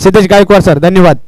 Siddhesh Gaikwad sir, धन्यवाद.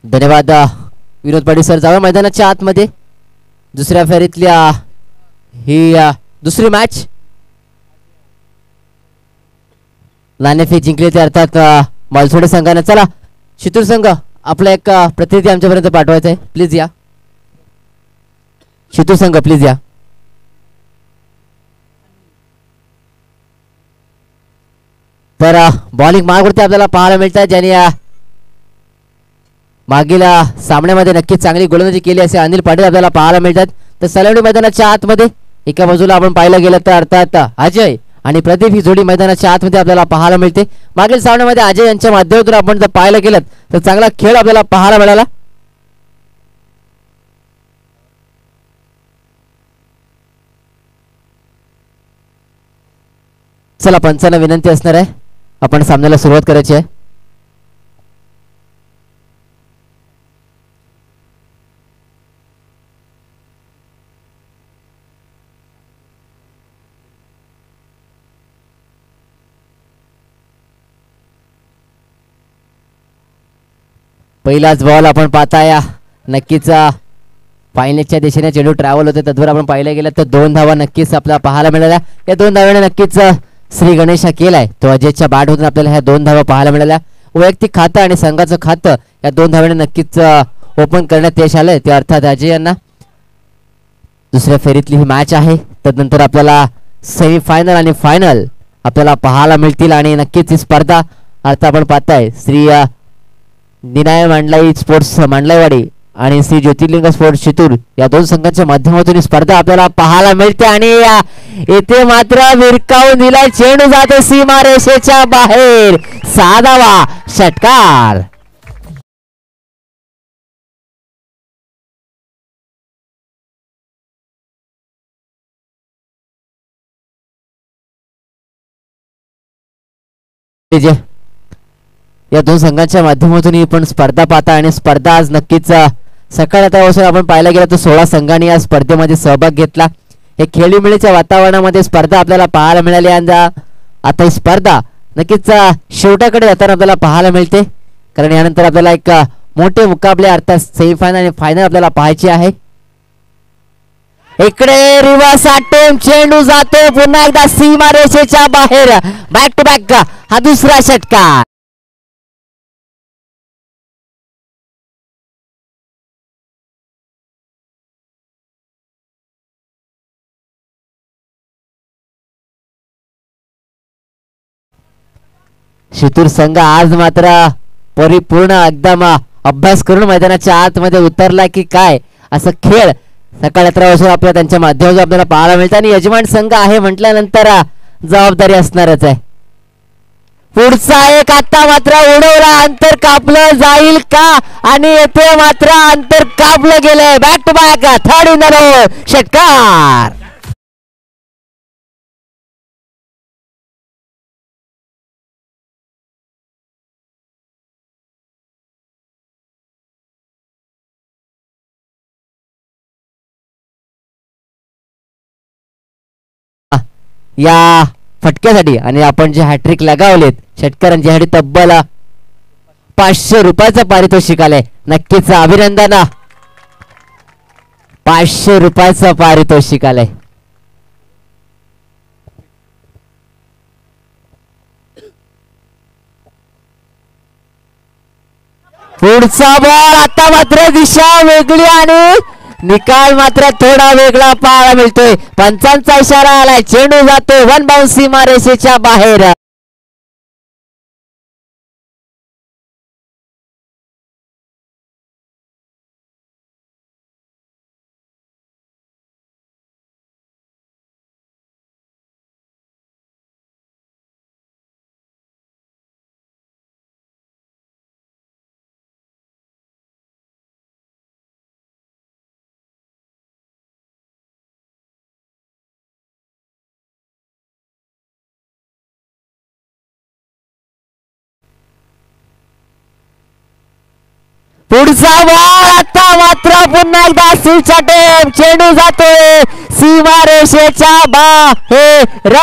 धन्यवाद Vinod Patil sir. जाऊया मैदानाच्या आतमध्ये. दुसऱ्या फेरीतल्या ही दुसरी मॅच. नाणेफेक जिंकले ते अर्थात मालसोडे संघाने. चला शितूर संघ आपला एक प्रतिनिधी आमच्यापर्यंत पाठवायचा आहे. प्लीज या. शितूर संघ प्लीज या. तर बॉलिंग मार्गवरती आपल्याला पाहायला मिळतात, ज्यांनी मागील सामन्यामध्ये नक्कीच चांगली गोलंदाजी केली असे अनिल पाटील आपल्याला पाहायला मिळतात. तर सलामी मैदानाच्या आतमध्ये एका बाजूला आपण पाहिलं गेलं तर अर्थात अजय आणि प्रदीप ही जोडी मैदानाच्या आतमध्ये आपल्याला पाहायला मिळते. मागील सामन्यामध्ये अजय यांच्या माध्यमातून आपण जर पाहायला गेलं तर चांगला खेळ आपल्याला पाहायला मिळाला. चला पंचांना विनंती असणार आहे, आपण सामन्याला सुरुवात करायची आहे. पहिलाच बॉल आपण पाहताय. नक्कीच फायनलच्या दिशेने चेंडू ट्रॅव्हल होते, तद्वार आपण पाहिलं गेलं तर 2 धावा नक्कीच आपल्याला पाहायला मिळाल्या. या 2 धावाने नक्कीच श्री गणेश हा केलाय तो अजयच्या बॅट होऊन आपल्याला ह्या 2 धावा पाहायला मिळाल्या. वैयक्तिक खातं आणि संघाचं खातं या 2 धावाने नक्कीच ओपन करण्यात यश आलंय, ते अर्थात अजय यांना. दुसऱ्या फेरीतली ही मॅच आहे. तदनंतर आपल्याला सेमीफायनल आणि फायनल आपल्याला पाहायला मिळतील आणि नक्कीच ही स्पर्धा अर्थात आपण पाहताय श्री निनाय मांडलाई स्पोर्ट्स मांडलाईवाडी आणि श्री ज्योतिर्लिंग स्पोर्ट्स शितूर या 2 संघांच्या माध्यमातून ही स्पर्धा आपल्याला पाहायला मिळते. आणि येथे मात्र विरकावून दिला चेंडू, जातो सीमारेषेच्या बाहेर. 6वा षटकार. या 2 संघांच्या माध्यमातून ही पण स्पर्धा पाहता आणि स्पर्धा आज नक्कीच सकाळी आता आपण पाहायला गेलं तर 16 संघांनी या स्पर्धेमध्ये सहभाग घेतला. हे खेळीमेळीच्या वातावरणामध्ये स्पर्धा आपल्याला पाहायला मिळाली आणि आता ही स्पर्धा नक्कीच शेवटाकडे जाताना आपल्याला पाहायला मिळते, कारण यानंतर आपल्याला एक मोठे मुकाबले अर्थात सेमीफायनल आणि फायनल आपल्याला पाहायचे आहे. इकडे रिव्हर्स अटेम्प्ट, चेंडू जातो पुन्हा एकदा सीमारेषेच्या बाहेर. बॅक टू बॅक हा दुसरा षटकार. शितूर संघ आज मात्र परिपूर्ण एकदम अभ्यास करून मैदानाच्या आतमध्ये उतरला की काय, असं खेळ सकाळी 11 वाजता आपल्याला त्यांच्या माध्यमातून आपल्याला पाहायला मिळतं. आणि यजमान संघ आहे म्हटल्यानंतर जबाबदारी असणारच आहे. पुढचा एक आता मात्र उडवला, अंतर कापलं जाईल का? आणि येथे मात्र अंतर कापलं गेलंय. Back to back third in the row, षटकार. या फटक्यासाठी आणि आपण जे हॅट्रिक लगावलेत षटकारांच्यासाठी तब्बल 500 रुपयाचं पारितोषिक आलंय. नक्कीच अभिनंदन. 500 रुपयाचं पारितोषिक आलंय. पुढचा बॉल आता मात्र दिशा वेगळी आणि निकाल मात्र थोडा वेगळा पाहायला मिळतोय. पंचांचा इशारा आलाय, चेंडू जातोय वन बाउन्स सीमारेषेच्या बाहेर. पुढचा बॉल आता मात्र पुन्हा एकदा स्विचचा टेप, चेंडू जातोय सीमारेषेच्या बाहेर.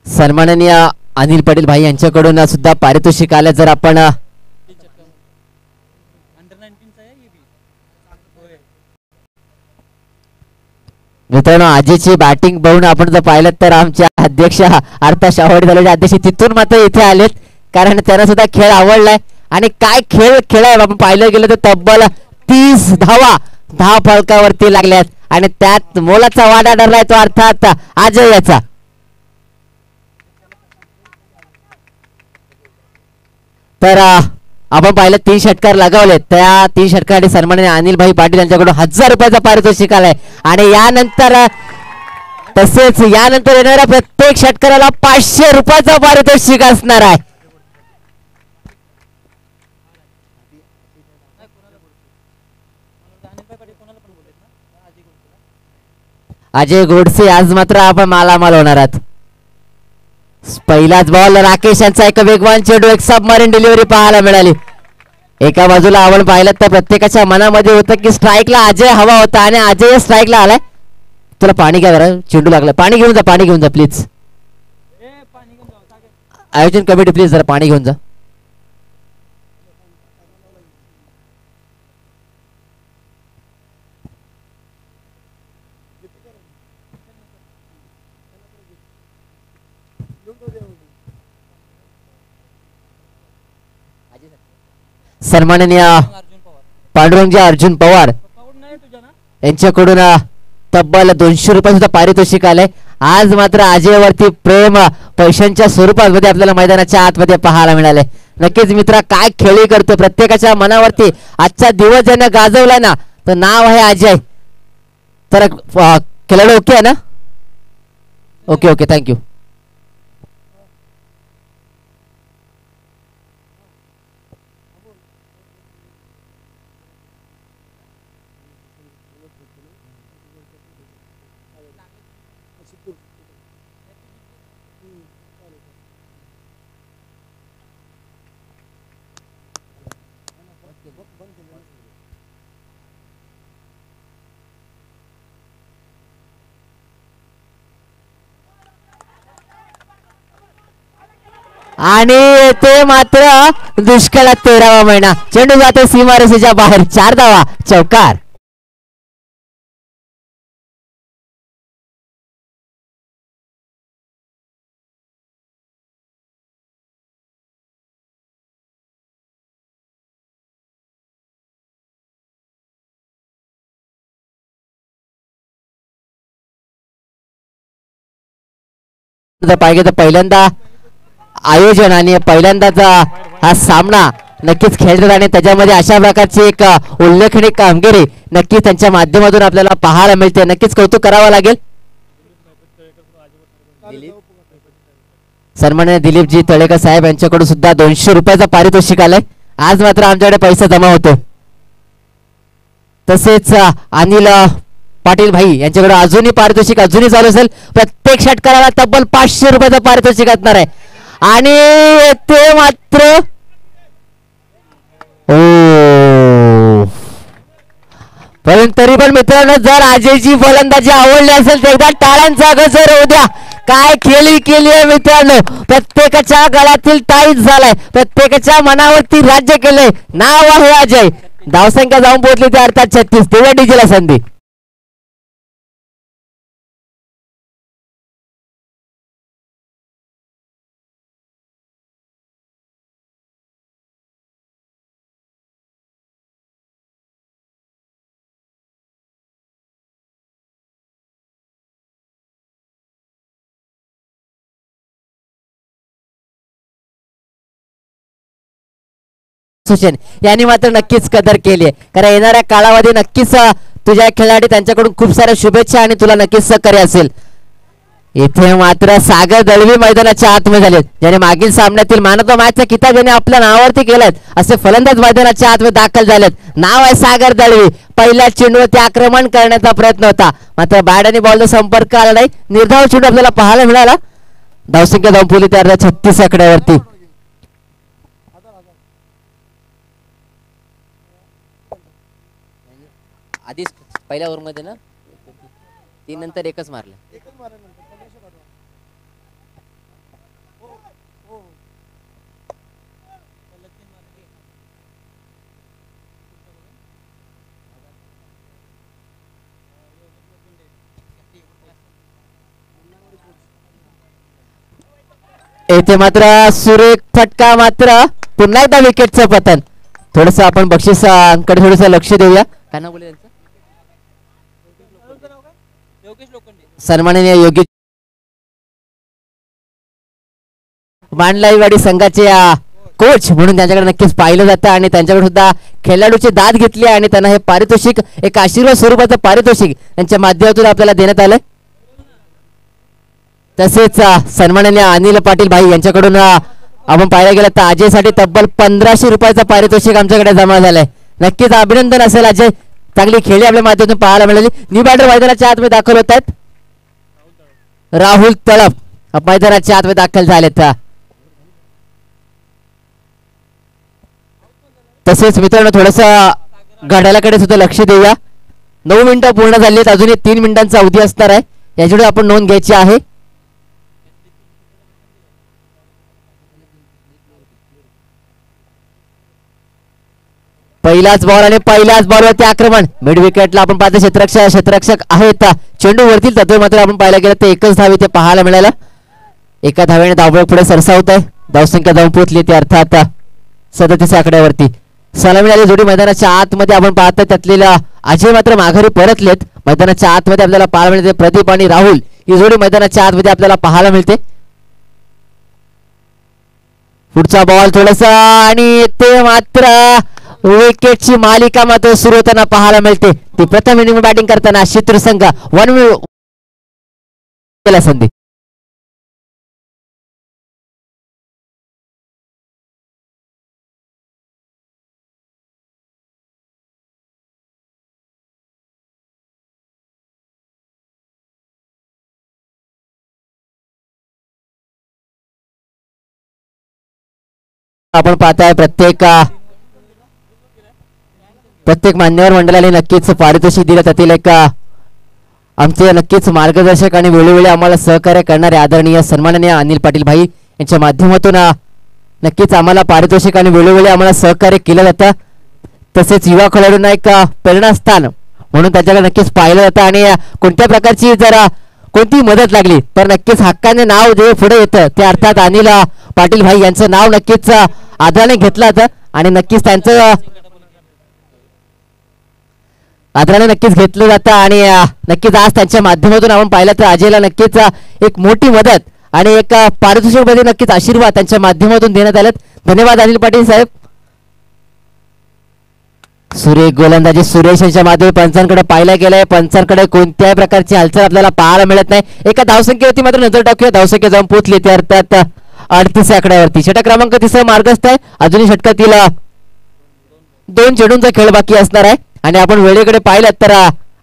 सन्माननीय अनिल पाटील भाई यांच्याकडून सुद्धा पारितोषिक आलं. जर आपण मित्रांनो आजीची बॅटिंग बघून आपण जर पाहिलं तर आमच्या अध्यक्ष अर्था शावडी झालेले अध्यक्ष तिथून मात्र इथे आलेत, कारण त्यांना सुद्धा खेळ आवडलाय. आणि काय खेळ खेळाय आपण पाहिलं गेलं तर तब्बल 30 धावा 10 फलकावरती लागल्यात आणि त्यात मोलाचा वाटा ठरलाय तो अर्थात अजय याचा. तर आपण पाहिलं 3 षटकार लगावले, त्या 3 षटकासाठी सन्माननीय अनिल भाई पाटील यांच्याकडून 1000 रुपयाचा पारितोषिक आलाय. आणि यानंतर तसेच यानंतर येणाऱ्या प्रत्येक षटकाराला 500 रुपयाचा पारितोषिक असणार आहे. अजय गोडसे आज मात्र आपण मालामाल होणार आहात. पहिलाच बॉल राकेश यांचा एक वेगवान चेंडू, एक सबमरीन डिलिव्हरी पाहायला मिळाली. एका बाजूला आपण पाहिलं तर प्रत्येकाच्या मनामध्ये होतं की स्ट्राईकला अजय हवा होता आणि अजय स्ट्राईकला आलाय. तुला पाणी घ्या जरा, चेंडू लागला. पाणी घेऊन जा, पाणी घेऊन जा प्लीज. आयोजन कमिटी प्लीज जरा पाणी घेऊन जा. सन्माननीय पांडुरंगजी अर्जुन पवार यांच्याकडून तब्बल 200 रुपये सुद्धा पारितोषिक आलंय. आज मात्र अजयवरती प्रेम पैशांच्या स्वरूपात मध्ये आपल्याला मैदानाच्या आतमध्ये पाहायला मिळाले. नक्कीच मित्रा काय खेळी करतो, प्रत्येकाच्या मनावरती आजचा दिवस ज्यानं गाजवला ना तर नाव आहे अजय. तर खेळाडू ओके आहे ना? Okay okay thank you. आणि ते मात्र दुष्काळात 13वा महिना, चेंडू जातो सीमारेषेच्या बाहेर. 4 धावा, चौकार. जर पाहिजे तर पहिल्यांदा आयोजन आणि पहिल्यांदाचा हा सामना नक्कीच खेळतात आणि त्याच्यामध्ये अशा प्रकारची एक उल्लेखनीय कामगिरी नक्कीच त्यांच्या माध्यमातून आपल्याला पाहायला मिळते. नक्कीच कौतुक करावं लागेल. सन्माननीय दिलीपजी तळेकर साहेब यांच्याकडून सुद्धा 200 रुपयाचा पारितोषिक आलंय. आज मात्र आमच्याकडे पैसा जमा होतो. तसेच अनिल पाटील भाई यांच्याकडे अजूनही पारितोषिक अजूनही चालू असेल. प्रत्येक षटकाराला तब्बल 500 रुपयाचं पारितोषिक असणार आहे आणि ते मात्र पण तरी पण मित्रांनो जर अजयची फलंदाजी आवडली असेल तर एकदा टाळ्यांचा गजर होऊ द्या. काय खेळी केली आहे मित्रांनो. प्रत्येकाच्या गळ्यातील टाईट झालाय. प्रत्येकाच्या मनावरती राज्य केलंय. नाव आहे अजय. धावसंख्या जाऊन पोहोचली ते अर्थात 36. तेव्हा डीजेला संधी. यांनी मात्र नक्कीच कदर केली आहे. कारण येणाऱ्या कालावधी नक्कीच तुझ्या खेळाडू त्यांच्याकडून खूप साऱ्या शुभेच्छा आणि तुला नक्कीच सहकार्य असेल. इथे मात्र सागर दळवी मैदानाच्या आतमध्ये झाले. ज्याने मागील सामन्यातील मॅन ऑफ द मॅचचा किताब ज्याने आपल्या नावावरती केलाय असे फलंदाज मैदानाच्या आतमध्ये दाखल झालेत. नाव आहे सागर दळवी. पहिल्या चेंडूवरती आक्रमण करण्याचा प्रयत्न होता मात्र बॅट आणि बॉलचा संपर्क आला नाही. निर्धाव चेंडू आपल्याला पाहायला मिळाला. धावसंख्या जाऊन पोहोचली त्या 36 आकड्यावरती. आधीच पहिल्या ओव्हरमध्ये ना 3 नंतर एकच मारलं. येथे मात्र सुरेख फटका मात्र पुन्हा एकदा विकेटचं पतन. थोडस आपण बक्षिसांकडे थोडस लक्ष देऊया. काय नाव बोलले त्यांचं? सन्माननीय योगी मांडलाईवाडी संघाचे कोच म्हणून त्यांच्याकडे नक्कीच पाहिलं जातं आणि त्यांच्याकडे सुद्धा खेळाडूची दाद घेतली आणि त्यांना हे पारितोषिक एक आशीर्वाद स्वरूपाचं पारितोषिक त्यांच्या माध्यमातून आपल्याला देण्यात आलंय. तसेच सन्माननीय अनिल पाटील भाई यांच्याकडून आपण पाहायला गेलं तर अजयसाठी तब्बल 1500 रुपयाचं पारितोषिक आमच्याकडे जमा झालंय. नक्कीच अभिनंदन असेल अजय. चांगली खेळी आपल्या माध्यमातून पाहायला मिळाली. न्यू बॅटर मैदानाच्या आतमध्ये दाखल होत आहेत. राहुल तळप मैदानाच्या आतमध्ये दाखल झालेत. तसेच मित्रांनो थोडस घड्याळाकडे सुद्धा लक्ष देऊया. 9 मिनिटं पूर्ण झाली आहेत. अजूनही 3 मिनिटांचा अवधी असणार आहे. याच्याकडे आपण नोंद घ्यायची आहे. पहिलाच बॉल आणि पहिल्याच बॉलवरती आक्रमण. मिड विकेटला आपण पाहतो क्षेत्ररक्षक आहेत. चेंडू वरतील तत्व मात्र आपण पाहायला गेलं तर एकच धाव इथे पाहायला मिळालं. एका धावेने धावबळ पुढे सरसावत आहे. धावसंख्या जाऊन पोहोचली ती अर्थात 37 आकड्यावरती. सलामी आली जोडी मैदानाच्या आतमध्ये आपण पाहतो. त्यातलेला अजय मात्र माघारी परतलेत. मैदानाच्या आतमध्ये आपल्याला पाहायला मिळते. प्रदीप आणि राहुल ही जोडी मैदानाच्या आतमध्ये आपल्याला पाहायला मिळते. पुढचा बॉल थोडासा आणि ते मात्र विकेटची मालिका मात्र सुरू होताना पाहायला मिळते. ती प्रथम इनिंग बॅटिंग करताना शितूर संघ संधी. आपण पाहताय प्रत्येक मान्यवर मंडळाने नक्कीच पारितोषिक दिलं. त्यातील एक आमचे नक्कीच मार्गदर्शक आणि वेळोवेळी आम्हाला सहकार्य करणारे आदरणीय सन्माननीय अनिल पाटील भाई यांच्या माध्यमातून नक्कीच आम्हाला पारितोषिक आणि वेळोवेळी आम्हाला सहकार्य केलं जातं. तसेच युवा खेळाडूंना एक प्रेरणास्थान म्हणून त्यांच्याकडे नक्कीच पाहिलं जातं आणि कोणत्या प्रकारची जर कोणती मदत लागली तर नक्कीच हक्काने नाव जे पुढे येतं ते अर्थात अनिल पाटील भाई यांचं नाव नक्कीच आदराने घेतलं जातं आणि नक्कीच त्यांचं आदराने नक्कीच घेतलं जातं आणि नक्कीच आज त्यांच्या माध्यमातून आपण पाहिलं तर अजयला नक्कीच एक मोठी मदत आणि एक पारितोषिक मध्ये नक्कीच आशीर्वाद त्यांच्या माध्यमातून देण्यात आलेत. धन्यवाद अनिल पाटील साहेब. सुरेख गोलंदाजी सुरेश यांच्या माध्यमातून पंचांकडे पाहिला गेलाय. पंचांकडे कोणत्याही प्रकारची हालचाल आपल्याला पाहायला मिळत नाही. एका धावसंख्येवरती मात्र नजर टाकूया. धावसंख्या जाऊन पोहोचली ते अर्थात 38 आकड्यावरती. षटक क्रमांक 3 मार्गस्थ आहे. अजूनही षटकातील 2 चेंडूंचा खेळ बाकी असणार आहे आणि आपण वेळेकडे पाहिलं तर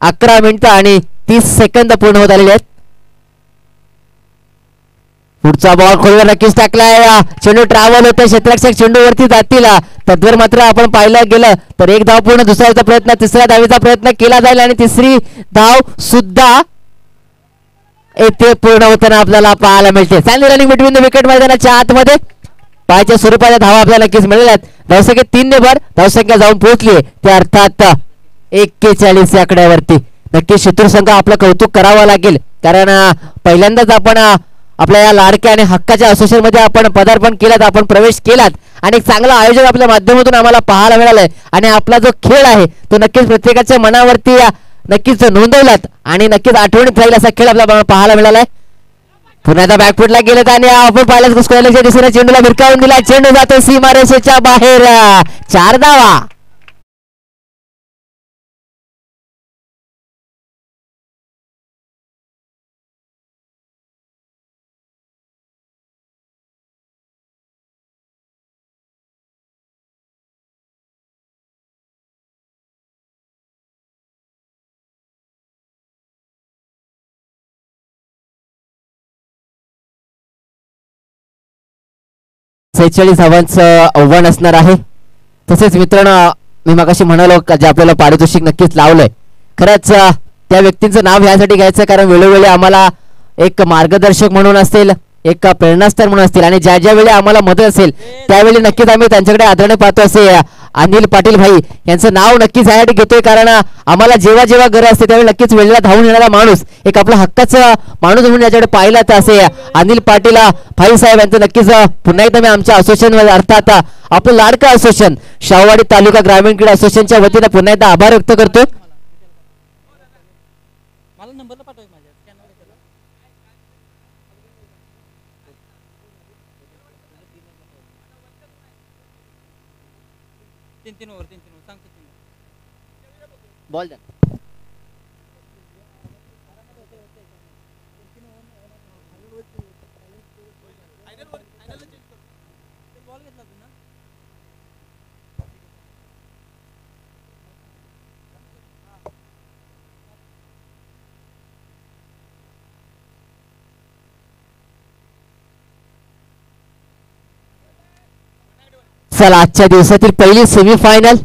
11 मिनिटं आणि 30 सेकंद पूर्ण होत आलेले आहेत. पुढचा बॉल खोलवर नक्कीच टाकलाय. चेंडू ट्रॅव्हल होते. क्षेत्ररक्षक चेंडू वरती जातील. तद्वर मात्र आपण पाहिलं गेलं तर एक धाव पूर्ण. दुसऱ्याचा प्रयत्न, तिसऱ्या धावेचा प्रयत्न केला जाईल आणि तिसरी धाव सुद्धा येथे पूर्ण होताना आपल्याला पाहायला मिळते. चांगली रनिंग बिटवीन द विकेट मैदानाच्या आतमध्ये पायाच्या स्वरूपाच्या धावा आपल्याला नक्कीच मिळाल्या आहेत. धावसंख्या 3 ने भर. धावसंख्या जाऊन पोहोचली ते अर्थात 41 आकड्यावरती. नक्कीच शितूर संघ आपलं कौतुक करावं लागेल कारण पहिल्यांदाच आपण आपल्या या लाडक्या आणि हक्काच्या असोसिएशन मध्ये आपण पदार्पण केलात, आपण प्रवेश केलात आणि चांगलं आयोजन आपल्या माध्यमातून आम्हाला पाहायला मिळालंय आणि आपला जो खेळ आहे तो नक्कीच प्रत्येकाच्या मनावरती नक्कीच नोंदवलात आणि नक्कीच आठवणीत राहील असा खेळ आपल्याला पाहायला मिळालाय. पुन्हा एकदा बॅकफुटला गेलेत आणि आपण पाहिलं स्क्वेअरच्या दिशेने चेंडूला भिरकावून दिला. चेंडू जातो सीमारेषेच्या बाहेर. 4 धावा. धावांचं आव्हान असणार आहे. तसेच मित्रांनो मी मगाशी म्हणालो जे आपल्याला पारितोषिक नक्कीच लावलंय. खरंच त्या व्यक्तींचं नाव यासाठी घ्यायचं कारण वेळोवेळी आम्हाला एक मार्गदर्शक म्हणून असेल, एक प्रेरणास्थान म्हणून असतील आणि ज्या ज्या वेळी आम्हाला मदत असेल त्यावेळी नक्कीच आम्ही त्यांच्याकडे आदराने पाहतो. असे अनिल पाटील भाई यांचं नाव नक्कीच यासाठी घेतोय कारण आम्हाला जेव्हा जेव्हा गरज असते त्यावेळी नक्कीच वेळेला धावून येणारा माणूस, एक आपला हक्काचा माणूस म्हणून याच्याकडे पाहिला तर असे अनिल पाटील भाई साहेब यांचं नक्कीच पुन्हा एकदा मी आमच्या असोसिएशन अर्थात आपलं लाडकं असोसिएशन शाहूवाडी तालुका ग्रामीण क्रीडा असोसिएशनच्या वतीने पुन्हा एकदा आभार व्यक्त करतो. बॉल द्या. चला आजच्या दिवसातील पहिली सेमीफायनल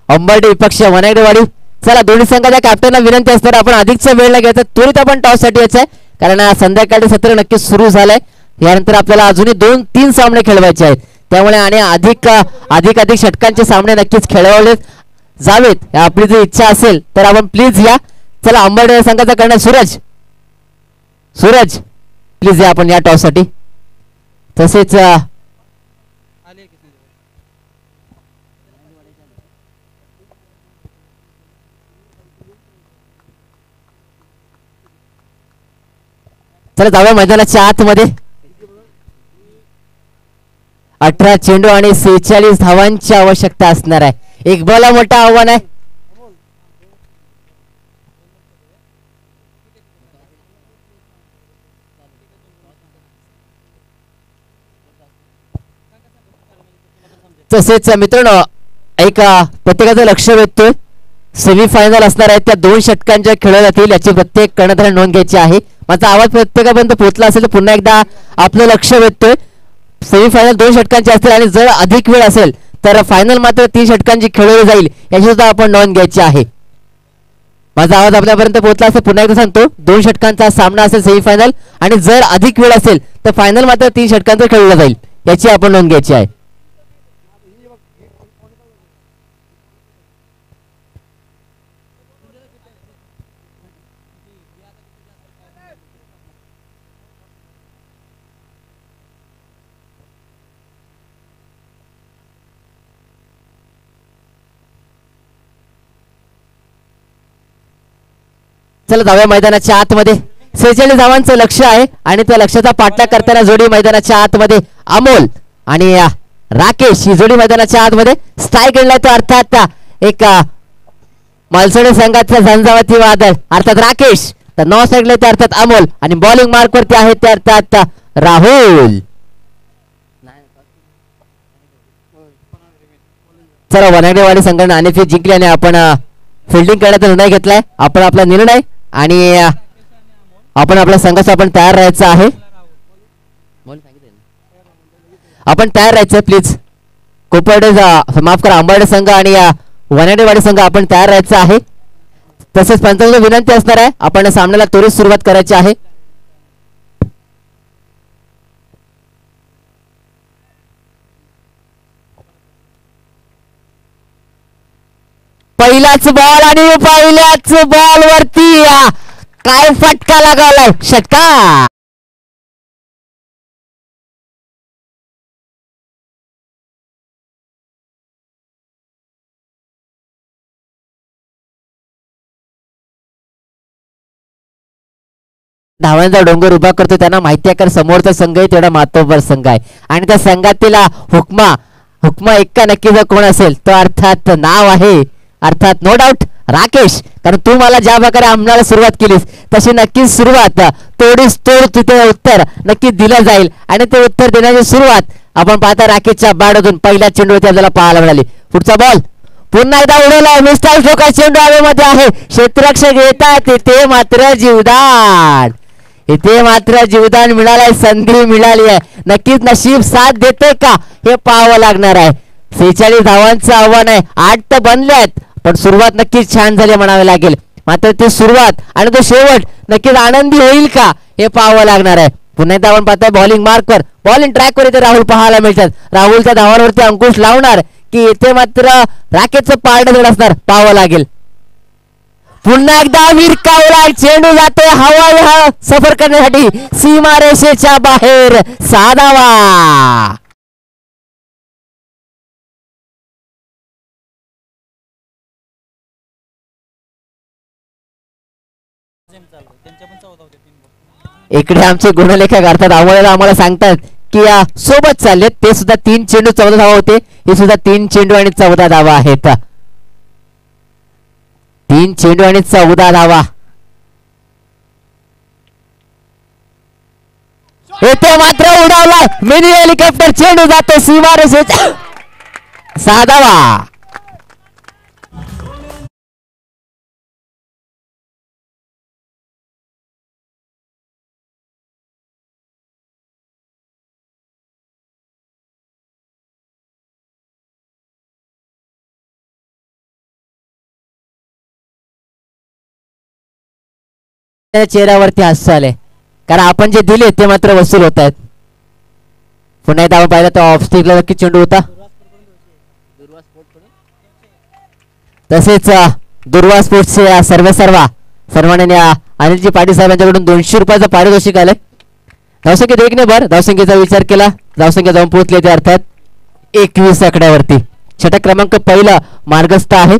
अंबर्डे विपक्ष वनागडेवाडी. चला दोन्ही संघाच्या कॅप्टनला विनंती असणार आपण अधिकचा वेळ न घ्यायचा त्वरित आपण टॉस साठी यायचंय कारण संध्याकाळी सत्र नक्कीच सुरू झालंय. यानंतर आपल्याला अजूनही 2-3 सामने खेळवायचे आहेत त्यामुळे आणि अधिक षटकांचे सामने नक्कीच खेळवले जावेत आपली जर इच्छा असेल तर आपण प्लीज या. चला अंबर्डे संघाचा करणार सूरज प्लीज या आपण या टॉस साठी. तसेच चला जाऊया मैदानाच्या आतमध्ये. 18 चेंडू आणि 46 धावांची आवश्यकता असणार आहे. एक बॉल मोठा आव्हान आहे. तसेच मित्रांनो एक प्रत्येकाचं लक्ष वेधतोय सेमीफायनल असणार आहे त्या 2 षटकांच्या खेळल्या जातील याची प्रत्येक कर्णधार नोंद घ्यायची आहे. माझा आवाज प्रत्येकापर्यंत पोहोचला असेल तर पुन्हा एकदा आपलं लक्ष वेधतोय. सेमीफायनल 2 षटकांची असतील आणि जर अधिक वेळ असेल तर फायनल मात्र 3 षटकांची खेळवली जाईल याची सुद्धा आपण नोंद घ्यायची आहे. माझा आवाज आपल्यापर्यंत पोहोचला असेल पुन्हा एकदा सांगतो 2 षटकांचा सामना असेल सेमीफायनल आणि जर अधिक वेळ असेल तर फायनल मात्र 3 षटकांचं खेळलं जाईल याची आपण नोंद घ्यायची आहे. चला जाऊया मैदानाच्या आतमध्ये. 46 धावांचं लक्ष आहे आणि त्या लक्ष्याचा पाठलाग करताना जोडी मैदानाच्या आतमध्ये अमोल आणि राकेश ही जोडी मैदानाच्या आतमध्ये स्ट्राईक गेलाय तो अर्थात एक मालसोडे संघाचा झंझावाती वादळ अर्थात राकेश तर नॉ स्ट्राईकला ते अर्थात अमोल आणि बॉलिंग मार्क वरती आहे ते अर्थात राहुल. चला वनाडेवाडी संघाने नाणेफेक जिंकली आणि आपण फिल्डिंग करण्याचा निर्णय घेतलाय. आपण आपला निर्णय आणि आपण आपल्या संघाचा आपण तयार राहायचं आहे. आपण तयार राहायचं प्लीज. कोपर्डे माफ करा आंबाडे संघ आणि वनाडेवाडी संघ आपण तयार राहायचं आहे. तसेच पंचांना विनंती असणार आहे आपण सामन्याला त्वरित सुरुवात करायची आहे. पहिलाच बॉल आणि पहिल्याच बॉल वरती काय फटका लगावलाय षटकार. धावांचा डोंगर उभा करतो त्यांना माहिती आहे कारण समोरचा संघ आहे तेवढा मातोबर संघ आहे आणि त्या संघातील हुकमा एक्का नक्की जर कोण असेल तो अर्थात नाव आहे अर्थात नो डाऊट राकेश. कारण तू मला ज्या प्रकारे आमनाला सुरुवात केलीस तशी नक्कीच सुरुवात तोडीस तोड तिथे उत्तर नक्की दिलं जाईल आणि ते उत्तर देण्याची सुरुवात आपण पाहता राकेशच्या बॅटमधून पहिल्या चेंडूवरती आपल्याला पाहायला मिळाली. पुढचा बॉल पुन्हा एकदा उडवला मिस्टर श्लोका चेंडू हवेमध्ये आहे क्षेत्ररक्षक येतात इथे मात्र जीवदान मिळालंय संधी मिळाली आहे. नक्कीच नशीब साथ देते का हे पाहावं लागणार आहे. 46 धावांचं आव्हान आहे 8 तर बनले आहेत पण सुरुवात नक्कीच छान झाली म्हणावे लागेल. मात्र ती सुरुवात आणि तो शेवट नक्कीच आनंदी होईल का हे पाहावं लागणार आहे. पुन्हा एकदा आपण पाहताय बॉलिंग मार्कवर बॉलिंग ट्रॅकवर इथे राहुल पाहायला मिळतात. राहुलच्या धावांवरती अंकुश लावणार की इथे मात्र राकेशचं पारडं जड असणार पाहावं लागेल. पुन्हा एकदा विरकावला चेंडू जातोय हवा सफर करण्यासाठी सीमारेषेच्या बाहेर 6 धावा. इकडे आमचे गुणलेखक अर्थात आम्हाला सांगतात की सोबत चाललेत ते सुद्धा 3 चेंडू 14 धावा होते. हे सुद्धा 3 चेंडू आणि 14 धावा आहेत. 3 चेंडू आणि 14 धावा. येथे मात्र उडावला मिनी हेलिकॉप्टर चेंडू जातो सीमारेषेच्या 6 धावा. चेहऱ्यावरती हास्य आले कारण आपण जे दिले ते मात्र वसूल होत आहेत. पुन्हा एकदा आपण पाहिलं तर ऑफ स्टिकला नक्की चेंडू होता. तसेच दुर्वा स्पोर्ट्सचे सर्वांनी अनिलजी पाटील साहेबांच्याकडून 200 रुपयाचं पारितोषिक आलंय. धावसंख्येत 1 ने भर धावसंख्येचा विचार केला धावसंख्या जाऊन पोहोचले ते अर्थात 21 आकड्यावरती. षटक क्रमांक पहिला मार्गस्थ आहे.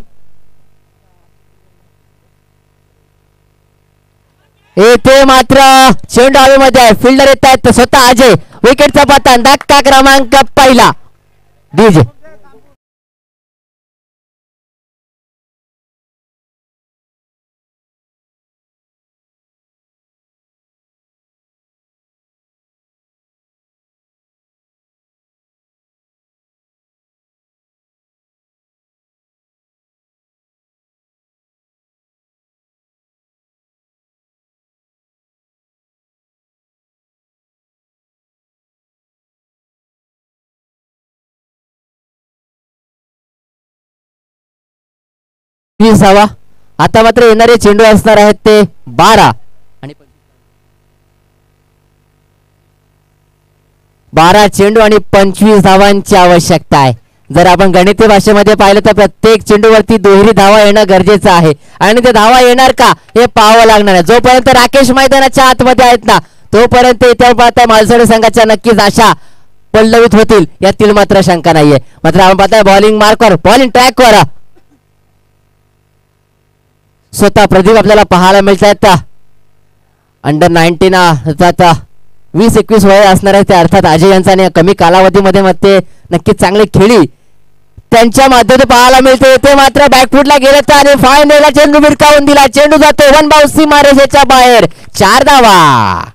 येथे मात्र चेंडू हवेमध्ये आहे फिल्डर येत आहेत स्वतः अजय विकेटचा पतन धक्का क्रमांक पहिला डीजे. धावा. आता मात्र येणारे चेंडू असणार आहेत ते 12 आणि 12 चेंडू आणि 25 धावांची आवश्यकता आहे. जर आपण गणिती भाषेमध्ये पाहिलं तर प्रत्येक चेंडूवरती दुहेरी धावा येणं गरजेचं आहे आणि ते धावा येणार का हे पाहावं लागणार आहे. जोपर्यंत राकेश मैदानाच्या आतमध्ये आहेत ना तोपर्यंत इथे पाहता मालसोडे संघाच्या नक्कीच आशा पल्लवित होतील यातील मात्र शंका नाहीये. मात्र आपण पाहताय बॉलिंग मार्कवर बॉलिंग ट्रॅकवर स्वतः प्रदीप आपल्याला पाहायला मिळत आहेत. अंडर 19 अर्थात 20-21 वय असणार आहे ते अर्थात अजय यांचा आणि कमी कालावधीमध्ये मग ते नक्कीच चांगले खेळी त्यांच्या माध्यमातून पाहायला मिळते. ते मात्र बॅकफुटला गेले तर आणि फायनलला चेंडू भिरकावून दिला. चेंडू जातो वन बाउंड सीमारेषेच्या बाहेर. 4 धावा.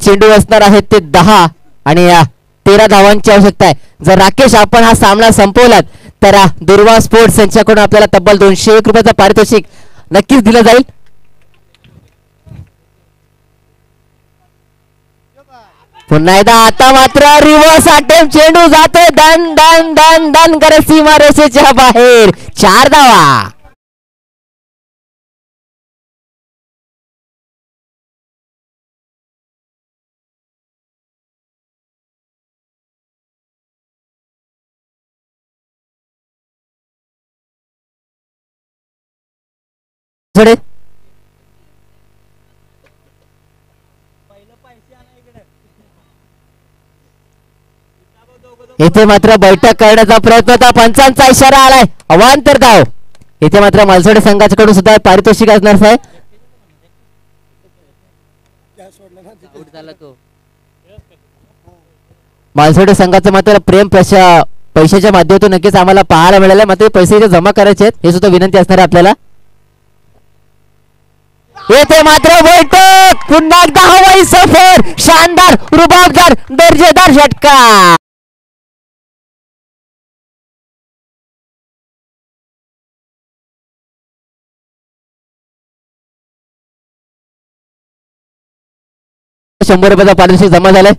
चेंडू असणार आहेत ते 10 आणि 13 धावांची आवश्यकता आहे. जर राकेश आपण हा सामना संपवलात तर दुर्वा स्पोर्ट्स यांच्याकडून आपल्याला तब्बल 201 रुपयाचा पारितोषिक नक्कीच दिलं जाईल. पुन्हा एकदा आता मात्र रिव्हर्स अटेम्प्ट. चेंडू जातोय दन दन दन दन करत सीमारेषेच्या बाहेर. 4 धावा. इथे मात्र बैठक करण्याचा प्रयत्न होता. पंचांचा इशारा आलाय. अवांतर धाव. इथे मात्र मालसोडे संघाच्याकडून सुद्धा पारितोषिक असणार आहे. मालसोडे संघाचं मात्र प्रेम पैशाच्या माध्यमातून नक्कीच आम्हाला पाहायला मिळालं. मात्र पैसे जमा करायचे आहेत हे सुद्धा विनंती असणार आहे आपल्याला. येथे मात्र बैठक. पुन्हा एकदा हवाई सफर. शानदार रुबाबदार दर्जेदार षटकार. ₹100 पारितोषिक जमा झालंय.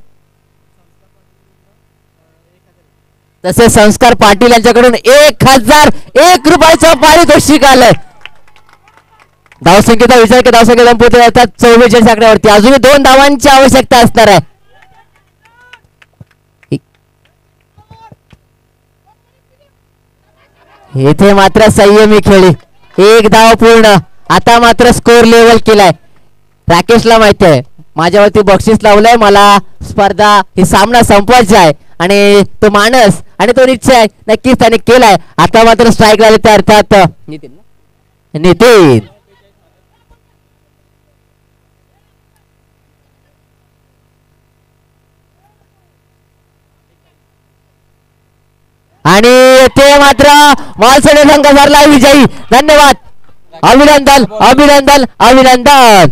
तसे संस्कार पाटील यांच्याकडून 1001 रुपयाचं पारितोषिक आलंय. धावसंख्येचा विचार की धावसंख्या संपवता येतात 44 आकड्यावरती. अजूनही 2 धावांची आवश्यकता असणार आहे. इथे मात्र संयमी खेळी. 1 धाव पूर्ण. आता मात्र स्कोर लेवल केलाय. राकेशला माहिती आहे माझ्यावरती बक्षीस लावलंय. मला स्पर्धा ही सामना संपवायचा आहे आणि तो मानस आणि तो निश्चय आहे नक्कीच त्याने केलाय. आता मात्र स्ट्राईक झाले त्या अर्थात नितीन. आणि ते मात्र मालसोडे संघ ठरला विजयी. धन्यवाद. अभिनंदन अभिनंदन अभिनंदन.